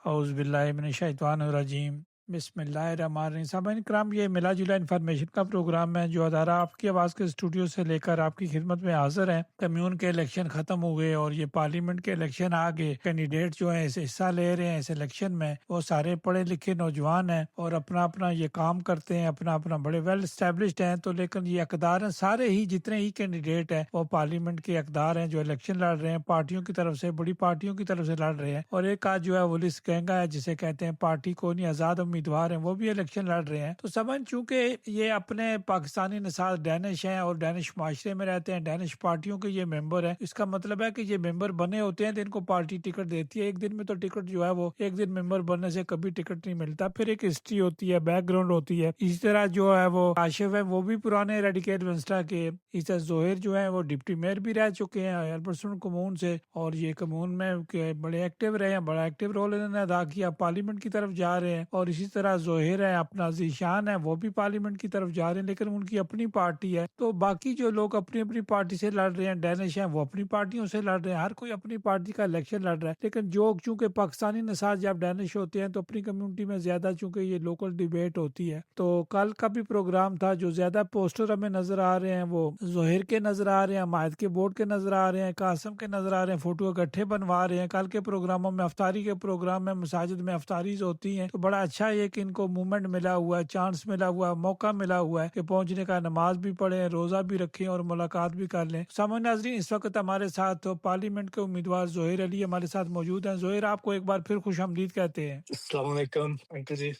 اعوذ باللہ من الشیطان الرجیم بسم اللہ الرحمن الرحیم۔ سامعین کرام، یہ ملا جلا انفارمیشن کا پروگرام ہے جو ادارہ آپ کی آواز کے اسٹوڈیو سے لے کر آپ کی خدمت میں حاضر ہے۔ کمیون کے الیکشن ختم ہوئے اور یہ پارلیمنٹ کے الیکشن آگے، کینڈیڈیٹ جو ہیں حصہ لے رہے ہیں اس الیکشن میں، وہ سارے پڑھے لکھے نوجوان ہیں اور اپنا اپنا یہ کام کرتے ہیں، اپنا اپنا بڑے ویل اسٹیبلشڈ ہیں۔ تو لیکن یہ اقدار ہیں، سارے ہی جتنے ہی کینڈیڈیٹ ہیں وہ پارلیمنٹ کے اقدار ہیں جو الیکشن لڑ رہے ہیں، پارٹیوں کی طرف سے، بڑی پارٹیوں کی طرف سے لڑ رہے ہیں۔ اور ایک آج جو ہے ولیس گینگا ہے جسے کہتے ہیں پارٹی کو نہیں آزاد امیدوار ہیں، وہ بھی الیکشن لڑ رہے ہیں۔ تو سمجھ، چونکہ یہ اپنے پاکستانی نژاد ڈینش ہیں اور ڈینش معاشرے میں رہتے ہیں، ڈینش پارٹیوں کے یہ ممبر ہیں، اس کا مطلب ہے کہ یہ ممبر بنے ہوتے ہیں تو ان کو پارٹی ٹکٹ دیتی ہے۔ ایک دن میں تو ٹکٹ جو ہے وہ ایک دن ممبر بننے سے کبھی ٹکٹ نہیں ملتا، پھر ایک ہسٹری ہوتی ہے، بیک گراؤنڈ ہوتی ہے۔ اسی طرح جو ہے وہ کاشف ہے، وہ بھی پرانے ریڈیکیٹ ونسٹا کے۔ اس طرح زہیر جو ہے وہ ڈپٹی میئر بھی رہ چکے ہیں ایلبرٹسون کمون سے، اور یہ کمون میں بڑے ایکٹیو رہے ہیں، بڑا ایکٹیو رول انہوں نے ادا کیا، پارلیمنٹ کی طرف جا رہے ہیں۔ اور اسی طرح زہیر ہے، اپنا ذیشان ہے، وہ بھی پارلیمنٹ کی طرف جا رہے ہیں، لیکن ان کی اپنی پارٹی ہے۔ تو باقی جو لوگ اپنی اپنی پارٹی سے لڑ رہے ہیں، ڈینش ہیں وہ اپنی پارٹیوں سے لڑ رہے ہیں، ہر کوئی اپنی پارٹی کا الیکشن لڑ رہا ہے۔ لیکن جو چونکہ پاکستانی نژاد جب ڈینش ہوتے ہیں تو اپنی کمیونٹی میں زیادہ چونکہ یہ لوکل ڈیبیٹ ہوتی ہے، تو کل کا بھی پروگرام تھا، جو زیادہ پوسٹر ہمیں نظر آ رہے ہیں وہ زہیر کے نظر آ رہے ہیں، ماہد کے بورڈ کے نظر آ رہے ہیں، قاسم کے نظر آ رہے ہیں، فوٹو اکٹھے بنوا رہے ہیں۔ کل کے پروگراموں میں افطاری کے پروگرام میں مساجد میں افطاریز ہوتی ہیں، تو بڑا اچھا ہے کہ ان کو موومنٹ ملا ہوا ہے، چانس ملا ہوا ہے، موقع ملا ہوا ہے کہ پہنچنے کا، نماز بھی پڑھیں، روزہ بھی رکھیں اور ملاقات بھی کر لیں۔ سامعین ناظرین، اس وقت ہمارے ساتھ پارلیمنٹ کے امیدوار زہیر علی ہمارے ساتھ موجود ہیں۔ زہیر، آپ کو ایک بار پھر خوش آمدید کہتے ہیں۔ السلام علیکم انکل جی،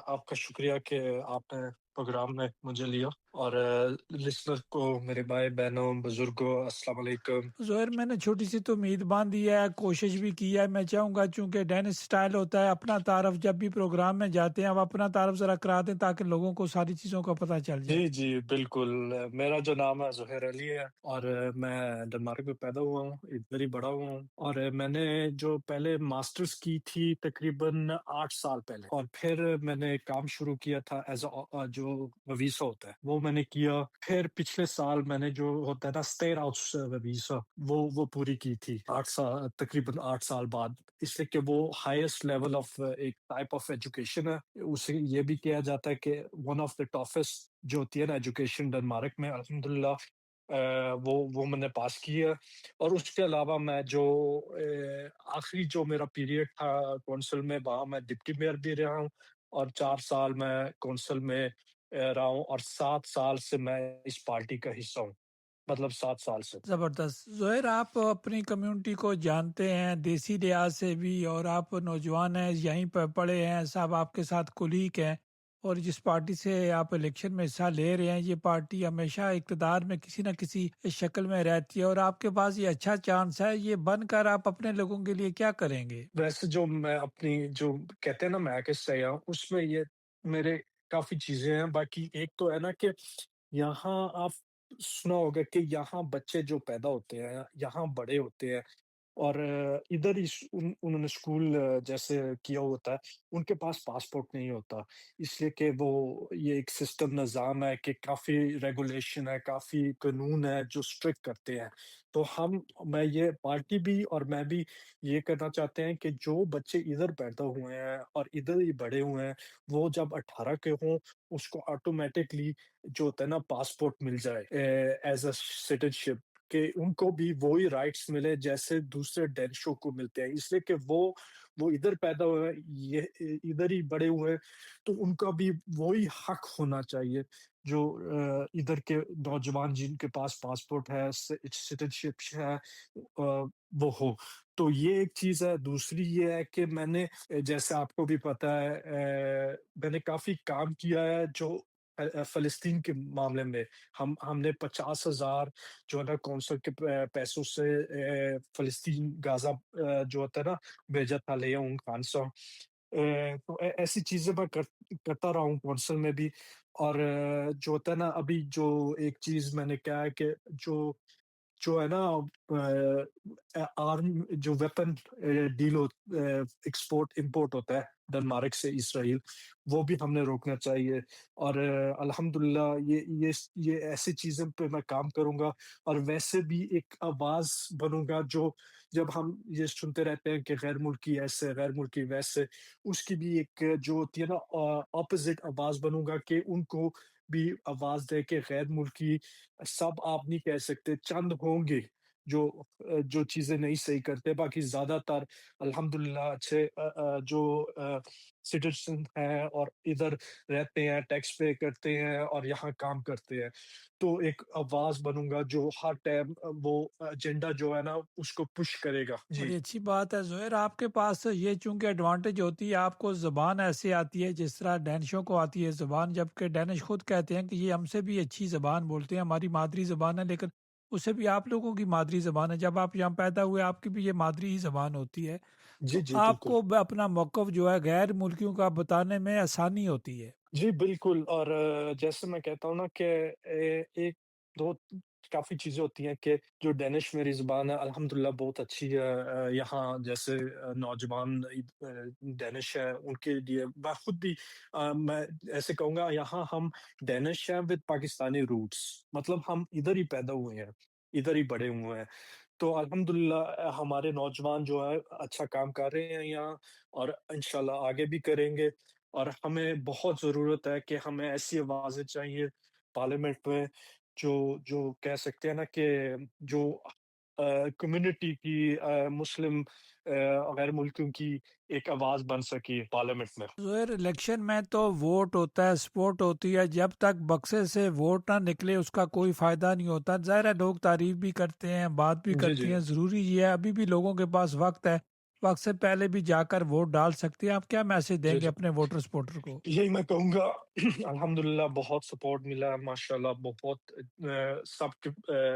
آپ کا شکریہ کہ آپ نے پروگرام میں مجھے لیا، اور لسنر کو، میرے بھائی بہنوں، بزرگوں، السلام علیکم۔ زہیر، میں نے چھوٹی سی تو امید باندھی ہے، کوشش بھی کی ہے، میں چاہوں گا چونکہ ڈینس سٹائل ہوتا ہے اپنا تعارف، جب بھی پروگرام میں جاتے ہیں اب اپنا تعارف ذرا کرا دیں تاکہ لوگوں کو ساری چیزوں کا پتہ چل جائے۔ جی جی بالکل، میرا جو نام ہے زہیر علی ہے، اور میں ڈنمارک میں پیدا ہوا ہوں، ادھر ہی بڑا ہوا ہوں، اور میں نے جو پہلے ماسٹرز کی تھی تقریباً 8 سال پہلے، اور پھر میں نے کام شروع کیا تھا ایز جو ویزا ہوتا ہے وہ میں نے کیا۔ پھر پچھلے سال میں نے جو ہوتا ہے نا اسٹیٹ ہاؤس ویزا، وہ پوری کی تھی 8 سال، تقریباً 8 سال بعد، اس لیے کہ وہ ہائیسٹ لیول آف ایک ٹائپ آف ایجوکیشن ہے۔ اسے یہ بھی کہا جاتا ہے کہ ون آف دا ٹافسٹ جو ہوتی ہے نا ایجوکیشن ڈنمارک میں، الحمدللہ وہ میں نے پاس کی ہے۔ اور اس کے علاوہ میں جو آخری جو میرا پیریڈ تھا کونسل میں، وہاں میں ڈپٹی میئر بھی رہا ہوں، اور 4 سال میں کونسل میں رہا ہوں، اور 7 سال سے میں اس پارٹی کا حصہ ہوں، مطلب 7 سال سے۔ زبردست۔ زہیر، آپ اپنی کمیونٹی کو جانتے ہیں دیسی لحاظ سے بھی، اور آپ نوجوان ہیں، یہیں پہ پڑھے ہیں، سب آپ کے ساتھ کولیگ ہیں، اور جس پارٹی سے آپ الیکشن میں حصہ لے رہے ہیں یہ پارٹی ہمیشہ اقتدار میں کسی نہ کسی شکل میں رہتی ہے، اور آپ کے پاس یہ اچھا چانس ہے، یہ بن کر آپ اپنے لوگوں کے لیے کیا کریں گے؟ ویسے جو میں اپنی جو کہتے ہیں نا میں کس سے ہوں، اس میں یہ میرے کافی چیزیں ہیں۔ باقی ایک تو ہے نا کہ یہاں آپ سنا ہوگا کہ یہاں بچے جو پیدا ہوتے ہیں، یہاں بڑے ہوتے ہیں، اور ادھر ہی انہوں نے اسکول جیسے کیا ہوتا ہے، ان کے پاس پاسپورٹ نہیں ہوتا، اس لیے کہ وہ یہ ایک سسٹم نظام ہے کہ کافی ریگولیشن ہے، کافی قانون ہے جو اسٹرکٹ کرتے ہیں۔ تو میں یہ پارٹی بھی اور میں بھی یہ کرنا چاہتے ہیں کہ جو بچے ادھر پیدا ہوئے ہیں اور ادھر ہی بڑے ہوئے ہیں، وہ جب 18 کے ہوں، اس کو آٹومیٹکلی جو ہوتا ہے نا پاسپورٹ مل جائے ایز اے سٹیزنشپ، کہ ان کو بھی وہی رائٹس ملے جیسے دوسرے ڈینشوں کو ملتے ہیں، اس لیے کہ وہ ادھر پیدا ہوئے ہیں، یہ ادھر ہی بڑے ہوئے ہیں، تو ان کا بھی وہی حق ہونا چاہیے جو ادھر کے نوجوان جن کے پاس پاسپورٹ ہے، سٹیزنشپ ہے، وہ ہو۔ تو یہ ایک چیز ہے۔ دوسری یہ ہے کہ میں نے، جیسے آپ کو بھی پتا ہے، میں نے کافی کام کیا ہے جو فلسطین کے معاملے میں، ہم نے 50,000 جو ہے نا کونسل کے پیسوں سے فلسطین غازہ جو ہوتا ہے نا بھیجا تھا لیون خان صاحب۔ تو ایسی چیزیں میں کرتا رہا ہوں کونسل میں بھی۔ اور جو ہوتا ہے نا ابھی جو ایک چیز میں نے کہا ہے کہ جو जो है ना आर्म जो वेपन डील हो एक्सपोर्ट इंपोर्ट होता है डेनमार्क से इसराइल, वो भी हमने रोकना चाहिए। और अल्हम्दुलिल्लाह ये ऐसी चीज़ों पे मैं काम करूँगा और वैसे भी एक आवाज़ बनूँगा जो जब हम ये सुनते रहते हैं कि गैर मुल्की ऐसे, गैर मुल्की वैसे, उसकी भी एक जो होती है ना ऑपोज़िट आवाज़ बनूँगा कि उनको भी आवाज़ दे के गैर मुल्की सब आप नहीं कह सकते, चंद होंगे जो जो चीज़ें नहीं सही करते, बाकी ज़्यादातर अल्हम्दुलिल्लाह अच्छे जो सिटिज़न हैं और इधर रहते हैं, टैक्स पे करते हैं और यहाँ काम करते हैं। तो एक आवाज़ बनूँगा जो हर टाइम वो एजेंडा जो है ना उसको पुश करेगा। जी। बड़ी अच्छी बात है ज़ुहैर, आपके पास ये चूँकि एडवांटेज होती है, आपको ज़बान ऐसे आती है जिस तरह डैनिशों को आती है ज़बान, जबकि डैनिश खुद कहते हैं कि ये हमसे भी अच्छी ज़बान बोलते हैं, हमारी मादरी ज़बान है, लेकिन उससे भी आप लोगों की मादरी ज़बान है। जब आप यहाँ पैदा हुए, आपकी भी ये मादरी ही ज़बान होती है। जी, तो जी, बिल्कुल। आपको अपना मौक़िफ़ जो है गैर मुल्कियों का बताने में आसानी होती है। जी, बिल्कुल। और जैसे मैं कहता हूँ ना कि 1-2 काफ़ी चीज़ें होती हैं कि जो डेनिश मेरी ज़ुबान है अल्हम्दुलिल्लाह बहुत अच्छी है। यहाँ जैसे नौजवान डेनिश हैं उनके लिए मैं खुद भी मैं ऐसे कहूँगा यहाँ हम डेनिश हैं विद पाकिस्तानी रूट्स, मतलब हम इधर ही पैदा हुए हैं, इधर ही बड़े हुए हैं। तो अल्हम्दुलिल्लाह हमारे नौजवान जो है अच्छा काम कर रहे हैं यहाँ और इंशाल्लाह आगे भी करेंगे। और हमें बहुत ज़रूरत है कि हमें ऐसी आवाज़ें चाहिए पार्लियामेंट में जो जो कह सकते हैं ना कि जो कम्युनिटी की मुस्लिम गैर मुल्कियों की एक आवाज़ बन सके पार्लियामेंट में। ज़ोहर, इलेक्शन में तो वोट होता है, सपोर्ट होती है, जब तक बक्से से वोट ना निकले उसका कोई फ़ायदा नहीं होता। ज़ाहिर है लोग तारीफ़ भी करते हैं, बात भी जी, करती जी। हैं, ज़रूरी ये है अभी भी लोगों के पास वक़्त है, वक़्त से पहले भी जाकर वोट डाल सकते हैं। आप क्या मैसेज जी, देंगे जी। अपने वोटर सपोर्टर को? यही मैं कहूँगा अल्हम्दुलिल्लाह बहुत सपोर्ट मिला है माशाल्लाह बहुत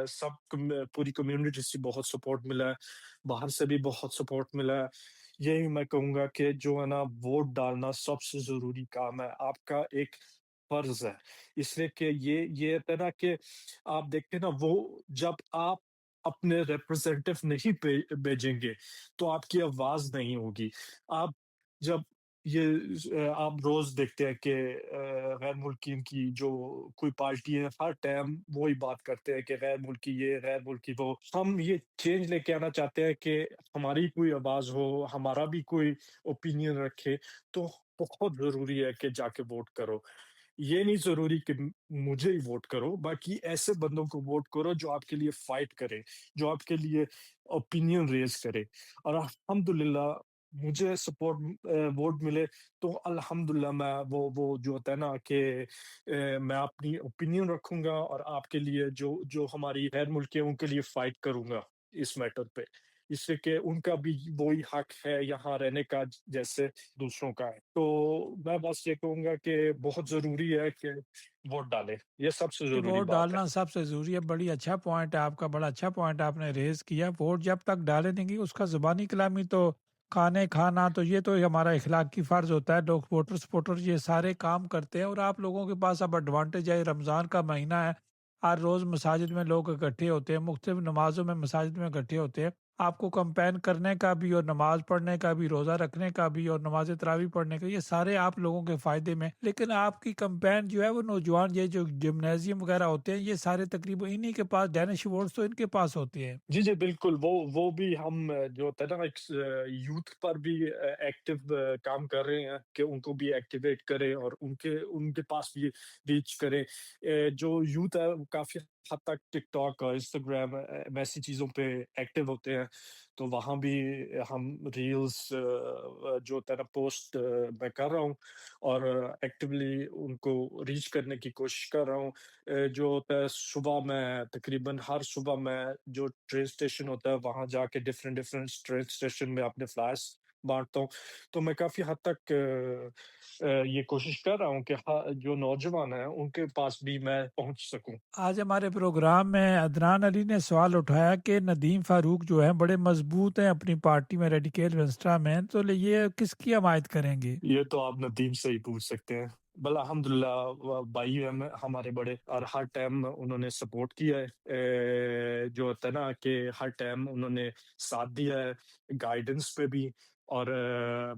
सब पूरी कम्युनिटी से बहुत सपोर्ट मिला है, बाहर से भी बहुत सपोर्ट मिला है। यही मैं कहूँगा कि जो है ना वोट डालना सबसे ज़रूरी काम है, आपका एक फ़र्ज़ है। इसलिए कि ये होता है ना कि आप देखते हैं ना वो जब आप अपने रिप्रेजेंटेटिव नहीं भेजेंगे, तो आपकी आवाज़ नहीं होगी। आप जब आप रोज़ देखते हैं कि गैर मुल्कियों की जो कोई पार्टी है, हर टाइम वो ही बात करते हैं कि गैर मुल्की ये, गैर मुल्की वो। हम ये चेंज लेके आना चाहते हैं कि हमारी कोई आवाज़ हो, हमारा भी कोई ओपिनियन रखे, तो बहुत ज़रूरी है कि जाके वोट करो। ये नहीं ज़रूरी कि मुझे ही वोट करो, बाकी ऐसे बंदों को वोट करो जो आपके लिए फाइट करे, जो आपके लिए ओपिनियन रेज़ करे। और अल्हम्दुलिल्लाह मुझे वोट मिले तो अल्हम्दुलिल्लाह मैं वो जो होता है ना कि मैं अपनी ओपिनियन रखूँगा और आपके लिए जो जो हमारी गैर मुल्की है उनके लिए फाइट करूँगा इस मैटर पे। इससे कि उनका भी वही हक है यहाँ रहने का जैसे दूसरों का है। तो मैं बस ये कहूँगा कि बहुत ज़रूरी है कि वोट डालें, ये सबसे ये ज़रूरी वोट बात है। डालना सबसे ज़रूरी है, बड़ी अच्छा पॉइंट है आपका, बड़ा अच्छा पॉइंट आपने रेज़ किया। वोट जब तक डाले नहीं उसका ज़ुबानी कलामी तो खाने खाना तो ये तो हमारा इखलाकी फ़र्ज़ होता है। लोग वोटर सपोर्टर ये सारे काम करते हैं और आप लोगों के पास अब एडवांटेज है, रमज़ान का महीना है, हर रोज़ मसाजिद में लोग इकट्ठे होते हैं, मुख्तलिफ नमाज़ों में मसाजिद में इकट्ठे होते हैं। आपको कैंपेन करने का भी और नमाज़ पढ़ने का भी, रोज़ा रखने का भी और नमाज़ तरावी पढ़ने का, ये सारे आप लोगों के फ़ायदे में। लेकिन आपकी कैंपेन जो है वो नौजवान, ये जो जिम्नेज़ियम वगैरह होते हैं, ये सारे तकरीबन इन्हीं के पास, डैनिश अवार्ड्स तो इनके पास होते हैं। जी, जी, बिल्कुल, वो भी हम जो होता है ना एक यूथ पर भी एक्टिव काम कर रहे हैं कि उनको भी एक्टिवेट करें और उनके उनके पास भी रीच करें। जो यूथ है वो काफ़ी हद तक टिकटॉक और इंस्टाग्राम वैसी चीज़ों पे एक्टिव होते हैं, तो वहाँ भी हम रील्स जो होता है ना पोस्ट मैं कर रहा हूँ और एक्टिवली उनको रीच करने की कोशिश कर रहा हूँ। जो होता है सुबह मैं तकरीबन हर सुबह मैं जो ट्रेन स्टेशन होता है वहाँ जाके डिफरेंट डिफरेंट ट्रेन स्टेशन में अपने फ्लैश बाँटता हूँ। तो मैं काफ़ी हद तक ये कोशिश कर रहा हूँ कि जो नौजवान हैं उनके पास भी मैं पहुँच सकूँ। आज हमारे प्रोग्राम में अदनान अली ने सवाल उठाया कि नदीम फारूक जो है बड़े मजबूत हैं अपनी पार्टी में, रेडिकल वेंस्ट्रा में, तो ये किसकी हमायत करेंगे? ये तो आप नदीम से ही पूछ सकते हैं। बल अल्हम्दुलिल्लाह भाई हैं हमारे बड़े और हर टाइम उन्होंने सपोर्ट किया है। जो होता है ना कि हर टाइम उन्होंने साथ दिया है, गाइडेंस पे भी और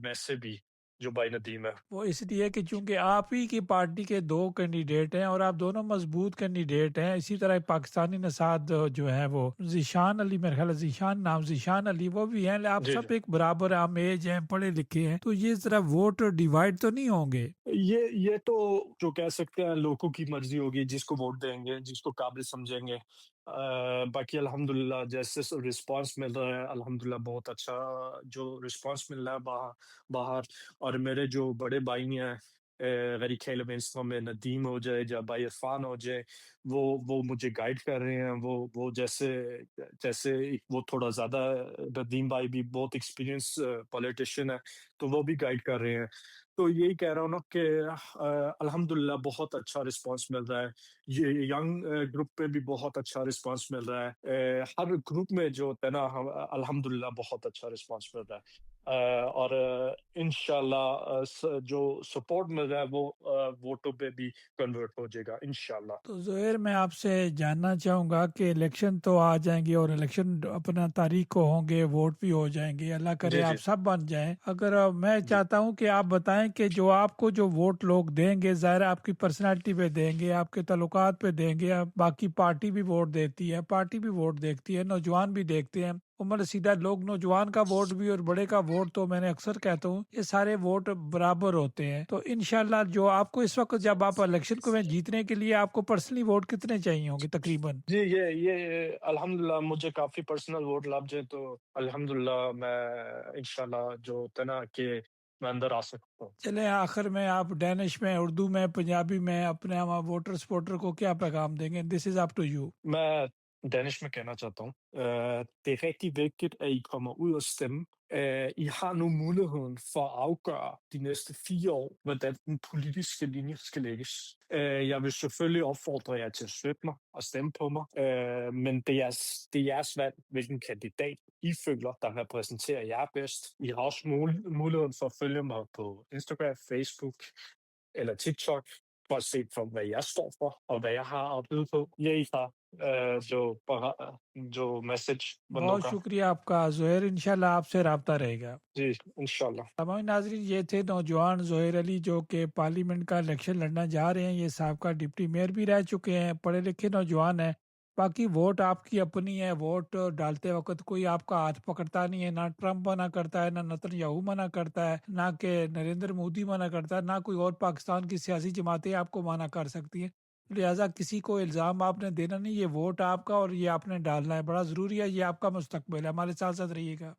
वैसे भी जो भाई नदीम है। वो इसलिए कि चूंकि आप ही की पार्टी के दो कैंडिडेट हैं और आप दोनों मजबूत कैंडिडेट हैं। इसी तरह पाकिस्तानी नसाद जो है वो जीशान अली, मेरे ख्याल है जीशान नाम, जीशान अली वो भी हैं। आप जी, जी। सब एक बराबर हम एज हैं, पढ़े लिखे हैं, तो ये जरा वोट डिवाइड तो नहीं होंगे? ये तो जो कह सकते हैं लोगों की मर्ज़ी होगी, जिसको वोट देंगे, जिसको काबिल समझेंगे। बाकी अल्हम्दुलिल्लाह जैसे रिस्पॉन्स मिल रहा है, अल्हम्दुलिल्लाह बहुत अच्छा जो रिस्पॉन्स मिल रहा है बाहर। और मेरे जो बड़े भाई हैं, मेरी ख़्याल में इस में नदीम हो जाए या भाई इरफान हो जाए, वो मुझे गाइड कर रहे हैं। वो जैसे जैसे वो थोड़ा ज़्यादा, नदीम भाई भी बहुत एक्सपीरियंस पॉलिटिशियन है, तो वो भी गाइड कर रहे हैं। तो यही कह रहा हूँ ना कि अल्हम्दुलिल्लाह बहुत अच्छा रिस्पॉन्स मिल रहा है। ये यंग ग्रुप पे भी बहुत अच्छा रिस्पॉन्स मिल रहा है। हर ग्रुप में जो होता है ना, हम अल्हम्दुलिल्लाह बहुत अच्छा रिस्पॉन्स मिल रहा है। और इंशाल्लाह जो सपोर्ट मिल रहा है वो वोटों पे भी कन्वर्ट हो जाएगा इंशाल्लाह। तो जोहेर, मैं आपसे जानना चाहूँगा कि इलेक्शन तो आ जाएंगे और इलेक्शन अपना तारीख को होंगे, वोट भी हो जाएंगे, अल्लाह करे जी, आप जी, सब बन जाएं। अगर मैं जी। चाहता हूँ कि आप बताएं कि जो आपको जो वोट लोग देंगे, ज़ाहिर है आपकी पर्सनालिटी पे देंगे, आपके ताल्लुकात पे देंगे। आप बाकी पार्टी भी वोट देती है, पार्टी भी वोट देखती है, नौजवान भी देखते हैं। उम्र सीधा लोग, नौजवान का वोट भी और बड़े का वोट, तो मैंने अक्सर कहता हूँ ये सारे वोट बराबर होते हैं। तो इंशाल्लाह जो आपको इस वक्त, जब आप इलेक्शन को में जीतने के लिए आपको पर्सनली वोट कितने चाहिए होंगे तकरीबन? जी, ये अल्हम्दुलिल्लाह मुझे काफ़ी पर्सनल वोट लग जाए तो अल्हम्दुलिल्लाह मैं इंशाल्लाह जो होता है ना कि मैं अंदर आ सकता हूँ। चले आखिर में आप डैनिश में, उर्दू में, पंजाबी में अपने हम वोटर सपोर्टर को क्या पैगाम देंगे? This is up to you. मैं Danish med kender til dog. Det er rigtig vigtigt, at I kommer ud og stemme. I har nu muligheden for at afgøre de næste 4 år, hvordan den politiske linje skal lægges. Jeg vil selvfølgelig opfordre jer til at støtte mig og stemme på mig, men det er jeres valg, hvilken kandidat I føler, der repræsenterer jer bedst. I har også muligheden for at følge mig på Instagram, Facebook eller TikTok, for at se for, hvad jeg står for, og hvad jeg har at byde på. यही था जो message बंदों बहुत का। शुक्रिया आपका Johor, इंशाल्लाह आपसे रब्ता रहेगा। जी, इंशाल्लाह। तमाम नाजरीन, ये थे नौजवान जोहेर अली जो कि पार्लियामेंट का इलेक्शन लड़ना जा रहे हैं। ये साहब डिप्टी मेयर भी रह चुके हैं, पढ़े लिखे नौजवान हैं। बाकी वोट आपकी अपनी है। वोट डालते वक्त कोई आपका हाथ पकड़ता नहीं है, ना ट्रम्प मना करता है, ना नेतन्याहू मना करता है, ना कि नरेंद्र मोदी मना करता है, ना कोई और पाकिस्तान की सियासी जमातें आपको मना कर सकती हैं। लिहाजा किसी को इल्ज़ाम आपने देना नहीं, ये वोट आपका और ये आपने डालना है। बड़ा ज़रूरी है, ये आपका मुस्तकबिल है। हमारे साथ साथ रहिएगा।